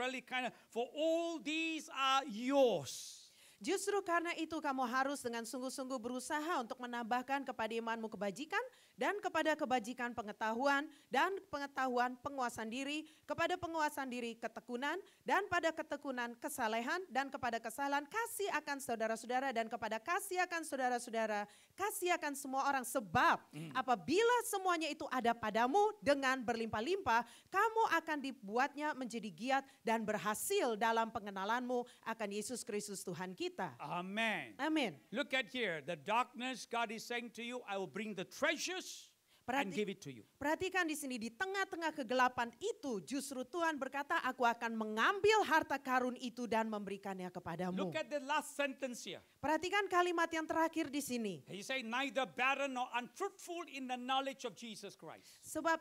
for all these are yours. Justru karena itu kamu harus dengan sungguh-sungguh berusaha untuk menambahkan kepada imanmu kebajikan dan kepada kebajikan pengetahuan dan pengetahuan penguasaan diri, kepada penguasaan diri ketekunan dan pada ketekunan kesalehan dan kepada kesalahan kasih akan saudara-saudara dan kepada kasih akan saudara-saudara kasih akan semua orang sebab apabila semuanya itu ada padamu dengan berlimpah-limpah kamu akan dibuatnya menjadi giat dan berhasil dalam pengenalanmu akan Yesus Kristus Tuhan kita. Amen. Amin. Look at here, the darkness, God is saying to you, I will bring the treasures and give it to you. Perhatikan di sini, di tengah-tengah kegelapan itu justru Tuhan berkata, aku akan mengambil harta karun itu dan memberikannya kepadamu. Look at the last sentence here. Perhatikan kalimat yang terakhir di sini. He say, neither barren nor unfruitful in the knowledge of Jesus Christ. Sebab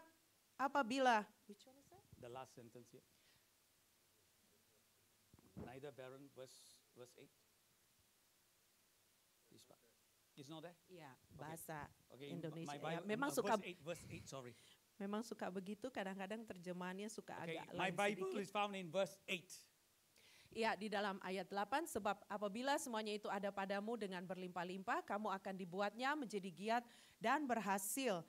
apabila, which one is that? The last sentence here. Neither barren, verse 8. It's not there? Iya, bahasa Okay, Indonesia. my Ya, Bible, memang suka verse 8, sorry. memang suka begitu, kadang-kadang terjemahannya suka Okay, agak my lain Bible sedikit. is found in verse 8. Ya, di dalam ayat 8, sebab apabila semuanya itu ada padamu dengan berlimpah-limpah, kamu akan dibuatnya menjadi giat dan berhasil.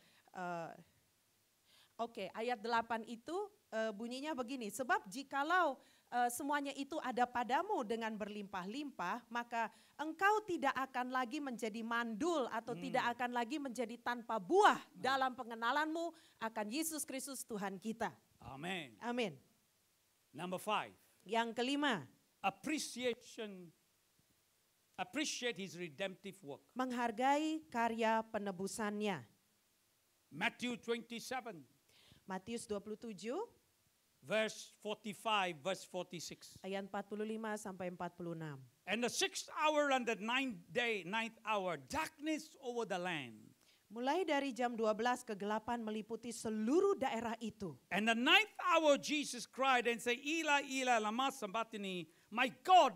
Oke, ayat 8 itu bunyinya begini, sebab jikalau semuanya itu ada padamu dengan berlimpah-limpah, maka engkau tidak akan lagi menjadi mandul atau tidak akan lagi menjadi tanpa buah dalam pengenalanmu akan Yesus Kristus Tuhan kita. Amen. Amin. Number 5, Yang kelima, appreciate his redemptive work. menghargai karya penebusannya. Matthew 27, Matius 27 verse 45, verse 46. ayat 45 sampai 46. And the 6th hour and the 9th hour, darkness over the land. Mulai dari jam 12 kegelapan meliputi seluruh daerah itu. And the 9th hour Jesus cried and said, Eli, Eli, lama sabachthani, my God,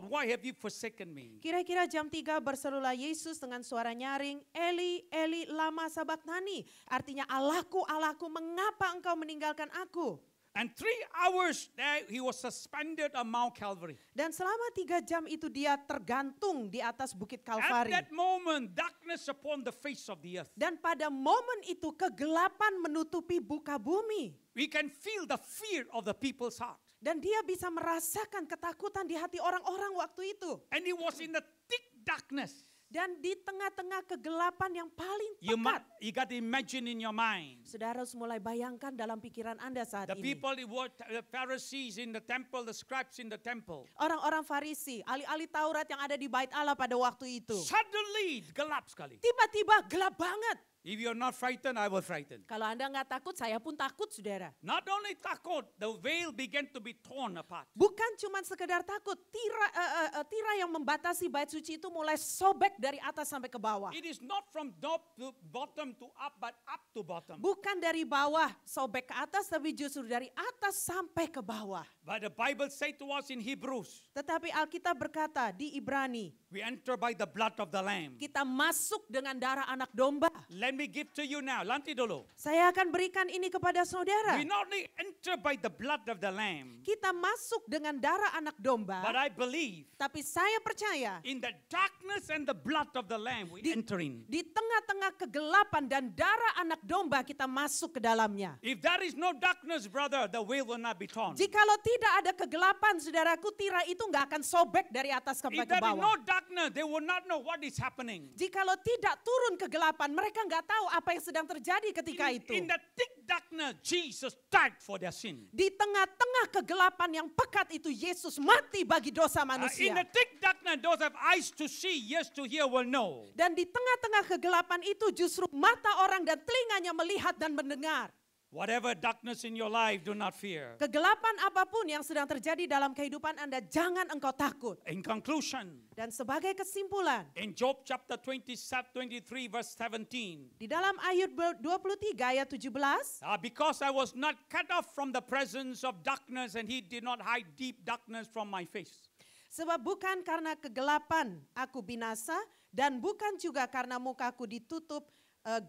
why have you forsaken me? Kira-kira jam 3 berserulah Yesus dengan suara nyaring, Eli, Eli, lama sabachthani. Artinya, Allahku, Allahku, mengapa engkau meninggalkan aku? And 3 hours there he was suspended on Mount Calvary. Dan selama 3 jam itu dia tergantung di atas bukit At Kalvari. that moment, darkness upon the face of the earth. Dan pada momen itu kegelapan menutupi buka bumi. We can feel the fear of the people's heart. Dan dia bisa merasakan ketakutan di hati orang-orang waktu itu. And he was in the thick darkness. Dan di tengah-tengah kegelapan yang paling You pekat. got to imagine in your mind. Saudara harus mulai bayangkan dalam pikiran Anda saat The ini. people, the Pharisees in the temple, the scribes in the temple. Orang-orang Farisi, ahli-ahli Taurat yang ada di bait Allah pada waktu itu. Suddenly, gelap sekali. Tiba-tiba gelap banget. If you're not frightened, I will frighten. Kalau Anda nggak takut, saya pun takut, saudara. Not only takut, the veil began to be torn apart. Bukan cuma sekedar takut, tirai yang membatasi bait suci itu mulai sobek dari atas sampai ke bawah. It is not from top to bottom to up, but up to bottom. Bukan dari bawah sobek ke atas, tapi justru dari atas sampai ke bawah. But the Bible says to us in Hebrews, Tetapi Alkitab berkata di Ibrani, we enter by the blood of the Lamb. kita masuk dengan darah anak domba. Let me give to you now. Lanti dulu. Saya akan berikan ini kepada saudara. We not only enter by the blood of the Lamb, Kita masuk dengan darah anak domba, but I believe tapi saya percaya in the darkness and the blood of the Lamb we enter in. di tengah-tengah kegelapan dan darah anak domba kita masuk ke dalamnya. If there is no darkness, brother, the veil will not be torn. Jikalau tidak ada kegelapan, saudaraku, tirai itu nggak akan sobek dari atas sampai If ke there is bawah. no darkness, they will not know what is happening. Jikalau tidak turun kegelapan, mereka nggak tahu apa yang sedang terjadi ketika itu. In the thick darkness, Jesus died for their sin. Di tengah-tengah kegelapan yang pekat itu, Yesus mati bagi dosa In manusia. the thick darkness, those have eyes to see, ears to hear will know. Dan di tengah-tengah kegelapan itu justru mata orang dan telinganya melihat dan mendengar. Whatever darkness in your life, do not fear. Kegelapan apapun yang sedang terjadi dalam kehidupan Anda, jangan engkau takut. In conclusion, Dan sebagai kesimpulan, in Job chapter 23 verse 17, di dalam Ayub 23 ayat 17, because I was not cut off from the presence of darkness and he did not hide deep darkness from my face. sebab bukan karena kegelapan aku binasa, dan bukan juga karena mukaku ditutup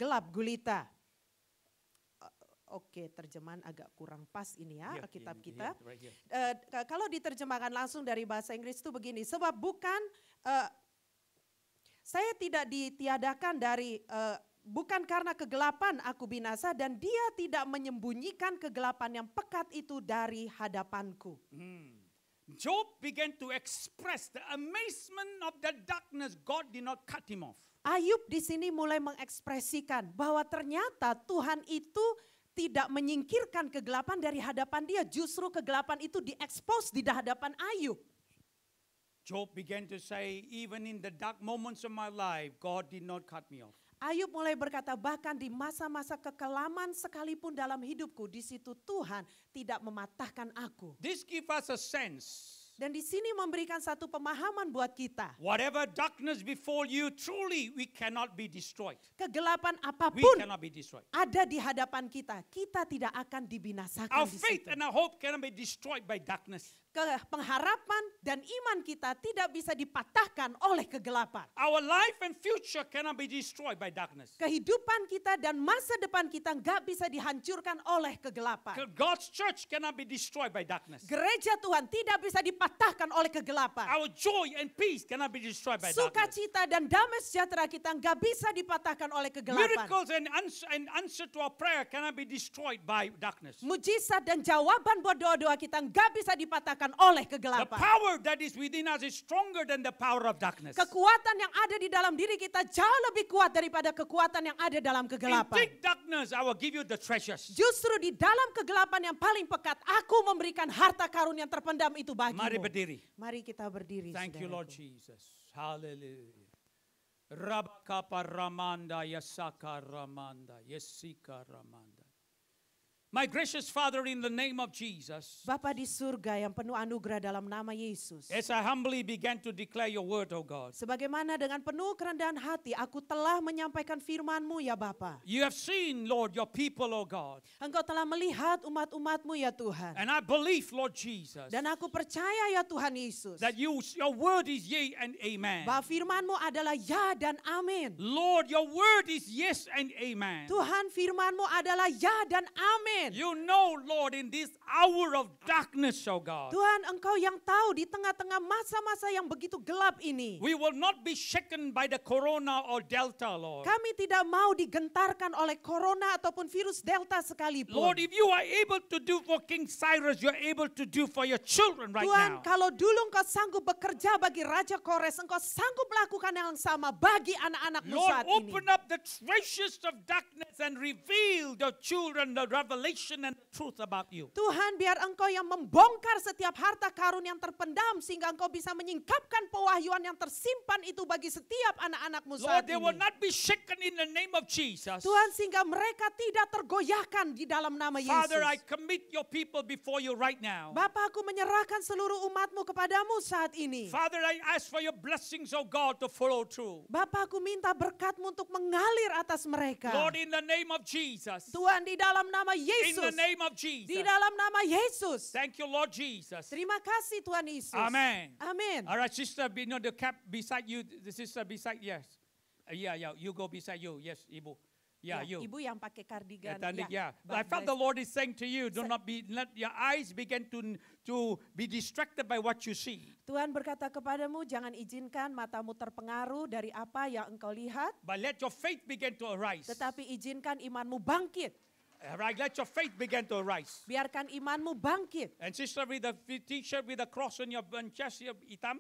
gelap gulita. Oke, terjemahan agak kurang pas ini ya, Here, Alkitab in- kita. here, right here. Kalau diterjemahkan langsung dari bahasa Inggris itu begini, sebab bukan, saya tidak ditiadakan dari, bukan karena kegelapan aku binasa, dan dia tidak menyembunyikan kegelapan yang pekat itu dari hadapanku. Job began to express the amazement of the darkness. God did not cut him off. Ayub di sini mulai mengekspresikan bahwa ternyata Tuhan itu tidak menyingkirkan kegelapan dari hadapan dia, justru kegelapan itu diekspos di hadapan Ayub. Job began to say, even in the dark moments of my life, God did not cut me off. Ayub mulai berkata, bahkan di masa-masa kekelaman sekalipun dalam hidupku, di situ Tuhan tidak mematahkan aku. This gives us a sense. Dan di sini memberikan satu pemahaman buat kita. Whatever darkness before you, truly we cannot be destroyed. Kegelapan We apapun cannot be destroyed. ada di hadapan kita, kita tidak akan dibinasakan Our di faith situ. and our hope cannot be destroyed by darkness. Pengharapan dan iman kita tidak bisa dipatahkan oleh kegelapan. Our life and future cannot be destroyed by darkness. Kehidupan kita dan masa depan kita nggak bisa dihancurkan oleh kegelapan. God's church cannot be destroyed by darkness. Gereja Tuhan tidak bisa dipatahkan oleh kegelapan. Our joy and peace cannot be destroyed by darkness. Sukacita dan damai sejahtera kita nggak bisa dipatahkan oleh kegelapan. Miracles and answer to our prayer cannot be destroyed by darkness. Mujizat dan jawaban buat doa-doa kita nggak bisa dipatahkan oleh The kegelapan. power that is within us is stronger than the power of darkness. Kekuatan yang ada di dalam diri kita jauh lebih kuat daripada kekuatan yang ada dalam In kegelapan. thick darkness, I will give you the treasures. Justru di dalam kegelapan yang paling pekat, aku memberikan harta karun yang terpendam itu Mari bagimu. berdiri. Mari kita berdiri. Thank you, Lord saudaraku. Jesus. Hallelujah. Rabakapa Ramanda Yasaka Ramanda Yesika Ramanda. My gracious Father, in the name of Jesus, Bapa di surga yang penuh anugerah dalam nama Yesus. as I humbly began to declare your word, O God, Sebagaimana dengan penuh kerendahan hati, aku telah menyampaikan firman-Mu ya Bapa. you have seen, Lord, your people, O God. Engkau telah melihat umat-umat-Mu ya Tuhan. And I believe, Lord Jesus, Dan aku percaya ya Tuhan Yesus, that your word is yea and amen. bahwa firman-Mu adalah ya dan amin. Lord, your word is yes and amen. Tuhan, firman-Mu adalah ya dan amin. You know, Lord, in this hour of darkness, oh God, Tuhan, Engkau yang tahu di tengah-tengah masa-masa yang begitu gelap ini, we will not be shaken by the corona or delta, Lord. kami tidak mau digentarkan oleh corona ataupun virus delta sekalipun. Lord, if you are able to do for King Cyrus, you're able to do for your children right Tuhan, now. kalau dulu Engkau sanggup bekerja bagi Raja Kores, Engkau sanggup melakukan yang sama bagi anak-anak-Mu Lord, saat ini. open up the treasures of darkness and reveal the children the revelation revelation and the truth about you. Tuhan, biar Engkau yang membongkar setiap harta karun yang terpendam sehingga Engkau bisa menyingkapkan pewahyuan yang tersimpan itu bagi setiap anak-anak-Mu Lord, saat they will ini. not be shaken in the name of Jesus. Tuhan, sehingga mereka tidak tergoyahkan di dalam nama Father, I Yesus. commit your people before you right now. Bapa, aku menyerahkan seluruh umat-Mu kepadamu saat ini. Father, I ask for your blessings, oh God, to follow through. Bapa, aku minta berkat-Mu untuk mengalir atas mereka. Lord, in the name of Jesus. Tuhan, di dalam nama In Yesus. the name of Di Jesus. dalam nama Yesus. Thank you, Lord Jesus. Terima kasih Tuhan Yesus. Amen. Amin. All right, sister, the cap beside you, the sister beside, yes. Yeah, you go beside you. Yes, Ibu. Yeah, Ya, you. Ibu yang pakai kardigan. Yeah. I felt the Lord is saying to you, do not be, let your eyes begin to be distracted by what you see. Tuhan berkata kepadamu, jangan izinkan matamu terpengaruh dari apa yang engkau lihat, But let your faith begin to arise. tetapi izinkan imanmu bangkit. All right, let your faith begin to arise. Biarkan imanmu bangkit. And sister with the t-shirt with a cross on your chest, your itam,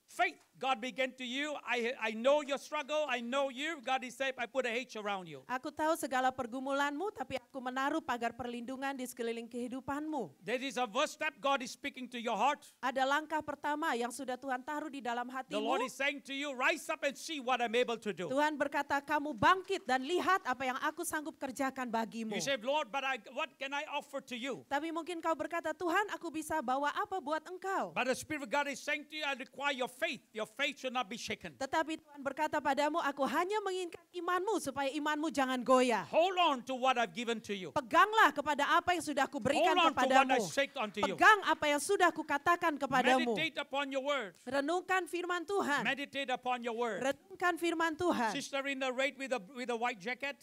faith, God began to you. I know your struggle. I know you. God is saying, I put a hedge around you. Aku tahu segala pergumulanmu, tapi aku menaruh pagar perlindungan di sekeliling kehidupanmu. There is a first step God is speaking to your heart. Ada langkah pertama yang sudah Tuhan taruh di dalam The Lord hatimu. is saying to you, rise up and see what I'm able to do. Tuhan berkata, kamu bangkit dan lihat apa yang aku sanggup kerjakan bagimu. You say, Lord, but what can I offer to you? Tapi mungkin kau berkata, Tuhan, aku bisa bawa apa buat engkau? But the Spirit of God is saying to you, I require your faith. Your faith should not be shaken. Tetapi Tuhan berkata padamu, aku hanya menginginkan imanmu supaya imanmu jangan goyah. Hold on to what I've given to you. Peganglah kepada apa yang sudah aku berikan Hold on to what kepadamu. I said unto you. Pegang apa yang sudah aku katakan kepadamu. Meditate upon your word. Renungkan firman Tuhan. Meditate upon your word. Renungkan firman Tuhan. Sister in the red with a white jacket.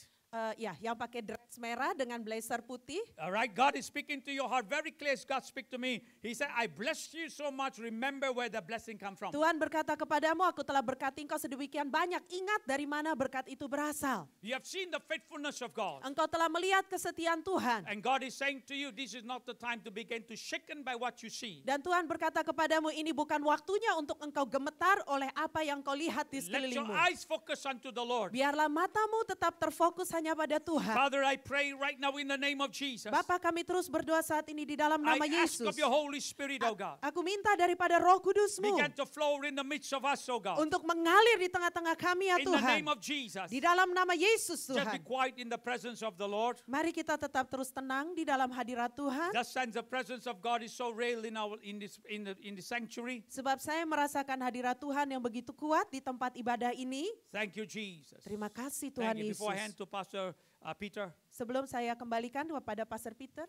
Ya, yang pakai dress merah dengan blazer putih. All right, God is speaking to your heart very clear. God speak to me. He said, I blessed you so much. Remember where the blessing come from. Tuhan berkata kepadamu, aku telah berkati engkau sedemikian banyak. Ingat dari mana berkat itu berasal. You have seen the faithfulness of God. Engkau telah melihat kesetiaan Tuhan. And God is saying to you, this is not the time to begin to shaken by what you see. Dan Tuhan berkata kepadamu, ini bukan waktunya untuk engkau gemetar oleh apa yang kau lihat di Let your sekelilingmu. eyes focus unto the Lord. Biarlah matamu tetap terfokus hanya pada Tuhan. Father, I pray right now in the name of Jesus. Bapa, kami terus berdoa saat ini di dalam nama I ask Yesus. of your Holy Spirit, oh God. Aku minta daripada Roh Kudus-Mu Begin to flow in the midst of us, oh God. untuk mengalir di tengah-tengah kami ya In the Tuhan. name of Jesus. Di dalam nama Yesus Just be Tuhan. quiet in the presence of the Lord. Mari kita tetap terus tenang di dalam hadirat Tuhan. Just sense the presence of God is so real in the sanctuary. Sebab saya merasakan hadirat Tuhan yang begitu kuat di tempat ibadah ini. Thank you, Jesus. Terima kasih Tuhan Thank you. Yesus. Beforehand to Pastor Peter. Sebelum saya kembalikan kepada Pastor Peter.